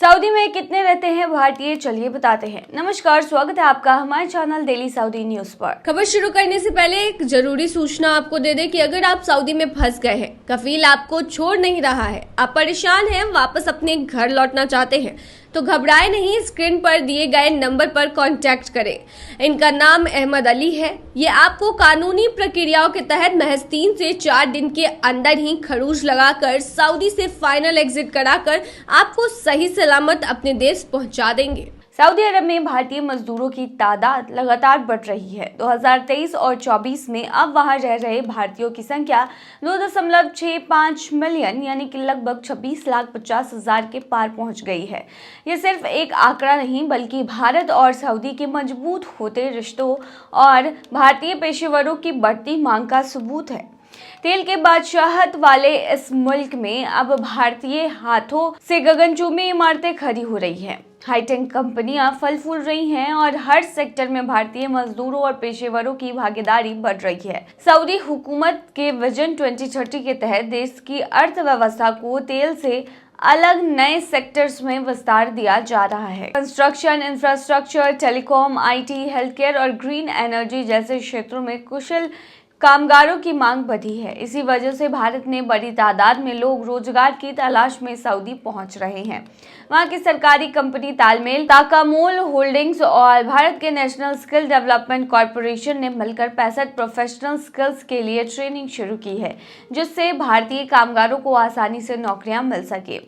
Saudi में कितने रहते हैं भारतीय, चलिए बताते हैं। नमस्कार, स्वागत है आपका हमारे चैनल डेली सऊदी न्यूज पर। खबर शुरू करने से पहले एक जरूरी सूचना आपको दे दें कि अगर आप सऊदी में फंस गए हैं, कफील आपको छोड़ नहीं रहा है, आप परेशान हैं, वापस अपने घर लौटना चाहते हैं, तो घबराए नहीं, स्क्रीन पर दिए गए नंबर पर कांटेक्ट करें। इनका नाम अहमद अली है। ये आपको कानूनी प्रक्रियाओं के तहत महज 3 से 4 दिन के अंदर ही खरूज लगाकर सऊदी से फाइनल एग्जिट कराकर आपको सही सलामत अपने देश पहुंचा देंगे। सऊदी अरब में भारतीय मजदूरों की तादाद लगातार बढ़ रही है। 2023 और 24 में अब वहां रह रहे भारतीयों की संख्या 2.65 मिलियन यानी कि लगभग 26,50,000 के पार पहुंच गई है। ये सिर्फ एक आंकड़ा नहीं बल्कि भारत और सऊदी के मजबूत होते रिश्तों और भारतीय पेशेवरों की बढ़ती मांग का सबूत है। तेल के बादशाहत वाले इस मुल्क में अब भारतीय हाथों से गगनचुंबी इमारतें खड़ी हो रही हैं। हाईटेक कंपनियां फल फूल रही हैं और हर सेक्टर में भारतीय मजदूरों और पेशेवरों की भागीदारी बढ़ रही है। सऊदी हुकूमत के विजन 2030 के तहत देश की अर्थव्यवस्था को तेल से अलग नए सेक्टर्स में विस्तार दिया जा रहा है। Construction, infrastructure, telecom, IT, health care और ग्रीन एनर्जी जैसे क्षेत्रों में कुशल कामगारों की मांग बढ़ी है। इसी वजह से भारत में बड़ी तादाद में लोग रोजगार की तलाश में सऊदी पहुंच रहे हैं। वहां की सरकारी कंपनी तालमेल, ताकामोल होल्डिंग्स और भारत के नेशनल स्किल डेवलपमेंट कॉरपोरेशन ने मिलकर 65 प्रोफेशनल स्किल्स के लिए ट्रेनिंग शुरू की है, जिससे भारतीय कामगारों को आसानी से नौकरियां मिल सके।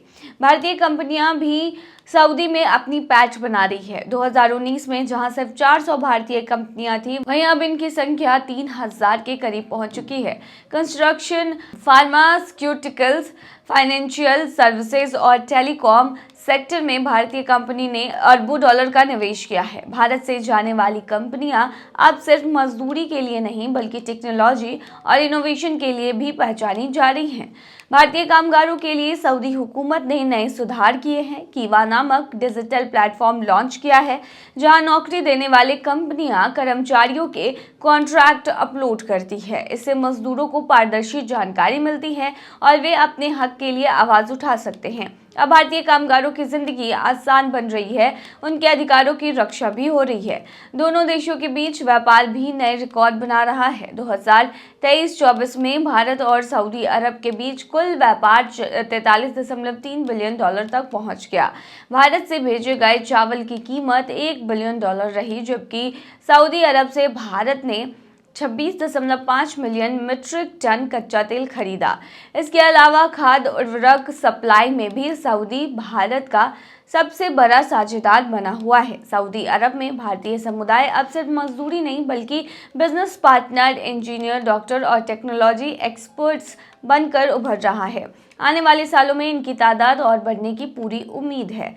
भारतीय कंपनियां भी सऊदी में अपनी पैच बना रही है। 2019 में जहां सिर्फ 400 भारतीय कंपनियां थी, वहीं अब इनकी संख्या 3000 के करीब पहुंच चुकी है। कंस्ट्रक्शन, फार्मास्यूटिकल्स, फाइनेंशियल सर्विसेज और टेलीकॉम सेक्टर में भारतीय कंपनी ने अरबों डॉलर का निवेश किया है। भारत से जाने वाली कंपनियां अब सिर्फ मजदूरी के लिए नहीं बल्कि टेक्नोलॉजी और इनोवेशन के लिए भी पहचानी जा रही हैं। भारतीय कामगारों के लिए सऊदी हुकूमत ने नए सुधार किए हैं। कीवा नामक डिजिटल प्लेटफॉर्म लॉन्च किया है, जहां नौकरी देने वाले कंपनियां कर्मचारियों के कॉन्ट्रैक्ट अपलोड करती है। इससे मजदूरों को पारदर्शी जानकारी मिलती है और वे अपने हक के लिए आवाज उठा सकते हैं। अब भारतीय कामगारों की जिंदगी आसान बन रही है, उनके अधिकारों की रक्षा भी हो रही है। दोनों देशों के बीच व्यापार भी नए रिकॉर्ड बना रहा है। 2023-24 में भारत और सऊदी अरब के बीच कुल व्यापार 43.3 बिलियन डॉलर तक पहुंच गया। भारत से भेजे गए चावल की कीमत 1 बिलियन डॉलर रही, जबकि सऊदी अरब से भारत ने 26.5 मिलियन मीट्रिक टन कच्चा तेल खरीदा। इसके अलावा खाद्य उर्वरक सप्लाई में भी सऊदी भारत का सबसे बड़ा साझेदार बना हुआ है। सऊदी अरब में भारतीय समुदाय अब सिर्फ मजदूरी नहीं बल्कि बिजनेस पार्टनर, इंजीनियर, डॉक्टर और टेक्नोलॉजी एक्सपर्ट्स बनकर उभर रहा है। आने वाले सालों में इनकी तादाद और बढ़ने की पूरी उम्मीद है।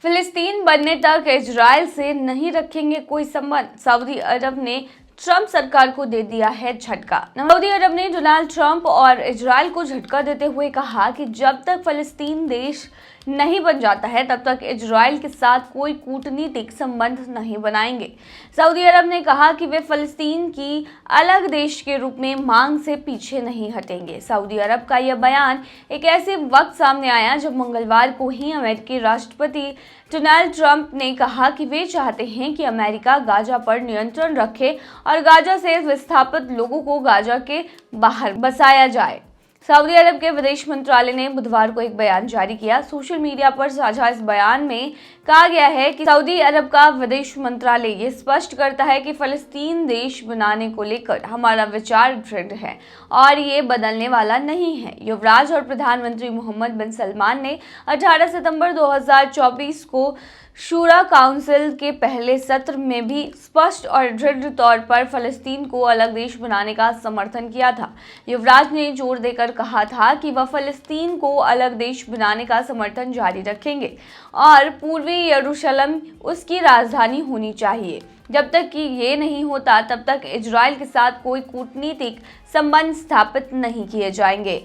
फिलिस्तीन बनने तक इजराइल से नहीं रखेंगे कोई संबंध, सऊदी अरब ने ट्रंप सरकार को दे दिया है झटका। सऊदी अरब ने डोनाल्ड ट्रंप और इजराइल को झटका देते हुए कहा कि जब तक फिलिस्तीन देश नहीं बन जाता है तब तक इजराइल के साथ कोई कूटनीतिक संबंध नहीं बनाएंगे। सऊदी अरब ने कहा कि वे फिलिस्तीन की अलग देश के रूप में मांग से पीछे नहीं हटेंगे। सऊदी अरब का यह बयान एक ऐसे वक्त सामने आया जब मंगलवार को ही अमेरिकी राष्ट्रपति डोनाल्ड ट्रंप ने कहा कि वे चाहते हैं कि अमेरिका गाजा पर नियंत्रण रखे और गाजा से विस्थापित लोगों को गाजा के बाहर बसाया जाए। सऊदी अरब के विदेश मंत्रालय ने बुधवार को एक बयान जारी किया। सोशल मीडिया पर साझा इस बयान में कहा गया है कि सऊदी अरब का विदेश मंत्रालय ये स्पष्ट करता है कि फिलिस्तीन देश बनाने को लेकर हमारा विचार दृढ़ है और ये बदलने वाला नहीं है। युवराज और प्रधानमंत्री मोहम्मद बिन सलमान ने 18 सितंबर 2024 को शूरा काउंसिल के पहले सत्र में भी स्पष्ट और दृढ़ तौर पर फिलिस्तीन को अलग देश बनाने का समर्थन किया था। युवराज ने जोर देकर कहा था कि वह फिलिस्तीन को अलग देश बनाने का समर्थन जारी रखेंगे और पूर्वी यरूशलेम उसकी राजधानी होनी चाहिए। जब तक कि ये नहीं होता तब तक इजराइल के साथ कोई कूटनीतिक संबंध स्थापित नहीं किए जाएंगे।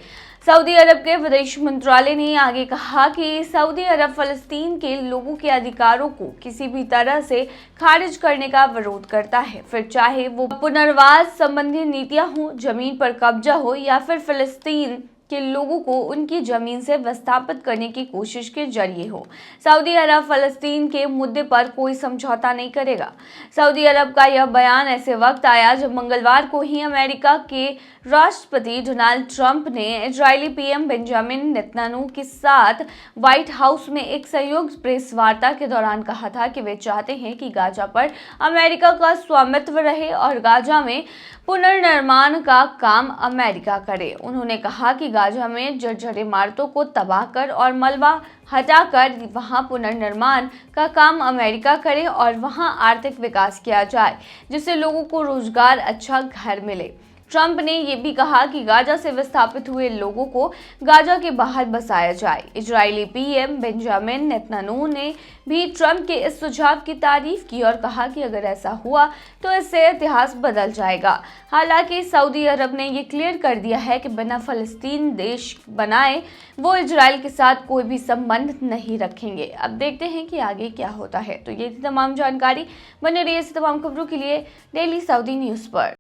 सऊदी अरब के विदेश मंत्रालय ने आगे कहा कि सऊदी अरब फिलिस्तीन के लोगों के अधिकारों को किसी भी तरह से खारिज करने का विरोध करता है, फिर चाहे वो पुनर्वास संबंधी नीतियां हो, जमीन पर कब्जा हो या फिर फिलिस्तीन के लोगों को उनकी जमीन से विस्थापित करने की कोशिश के जरिए हो। सऊदी अरब फलस्तीन के मुद्दे पर कोई समझौता नहीं करेगा। सऊदी अरब का यह बयान ऐसे वक्त आया जब मंगलवार को ही अमेरिका के राष्ट्रपति डोनाल्ड ट्रंप ने इजरायली पीएम बेंजामिन नेतन्याहू के साथ व्हाइट हाउस में एक संयुक्त प्रेस वार्ता के दौरान कहा था कि वे चाहते हैं कि गाजा पर अमेरिका का स्वामित्व रहे और गाजा में पुनर्निर्माण का काम अमेरिका करे। उन्होंने कहा कि गाजा में जर्जर इमारतों को तबाह कर और मलबा हटाकर वहां पुनर्निर्माण का काम अमेरिका करे और वहां आर्थिक विकास किया जाए, जिससे लोगों को रोजगार, अच्छा घर मिले। ट्रंप ने यह भी कहा कि गाजा से विस्थापित हुए लोगों को गाजा के बाहर बसाया जाए। इजरायली पीएम बेंजामिन नेतन्याहू ने भी ट्रंप के इस सुझाव की तारीफ की और कहा कि अगर ऐसा हुआ तो इससे इतिहास बदल जाएगा। हालांकि सऊदी अरब ने यह क्लियर कर दिया है कि बिना फलस्तीन देश बनाए वो इजराइल के साथ कोई भी संबंध नहीं रखेंगे। अब देखते हैं कि आगे क्या होता है। तो ये तमाम जानकारी बने रही, ऐसी तमाम खबरों के लिए डेली सऊदी न्यूज़ पर।